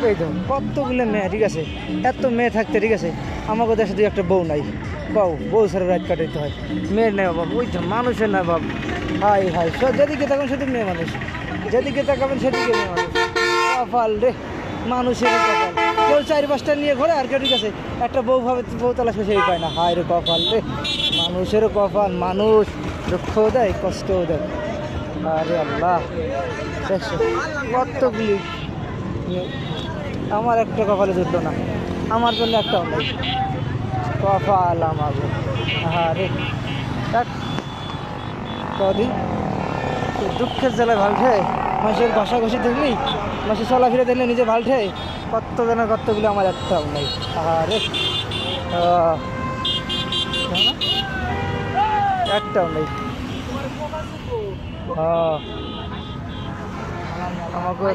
এই তো কতগুলো মেয়ে, ঠিক আছে, এত মেয়ে থাকতে, ঠিক আছে, আমাকে দেশে দুই একটা বউ নাই, বউ ছাড়া রাত কাটাইতে হয়, মেয়ের নেই অভাব, ওই তো মানুষের না অভাব। হাই হাই, যেদিকে তাকাবেন শুধু মেয়ে মানুষ, যেদিকে তাকাবেন সেদিকে মেয়ে মানুষ। কপাল রে, মানুষের কপাল। কেউ 4-5টা নিয়ে ঘোরে, আর কেউ, ঠিক আছে, একটা বউ তালাশ করে সেই পায় না। হায় রে কপাল রে, মানুষের কপাল। মানুষ দুঃখও দেয়, কষ্টও দেয়। আরে আল্লাহ, দেখছো কতগুলি। আমার একটা কপালে জুটলো না, আমার জন্য একটাও নেই কপাল আমার। আরে কদিন দুঃখের জ্বালায় ভালঠে, মানুষের ঘষাঘষি দেখলি, মানুষের চলাফিরে দেখলে নিজে ভালঠে, কত জনের কতগুলি, আমার একটাও নেই। আরে একটাও নেই। আমাকে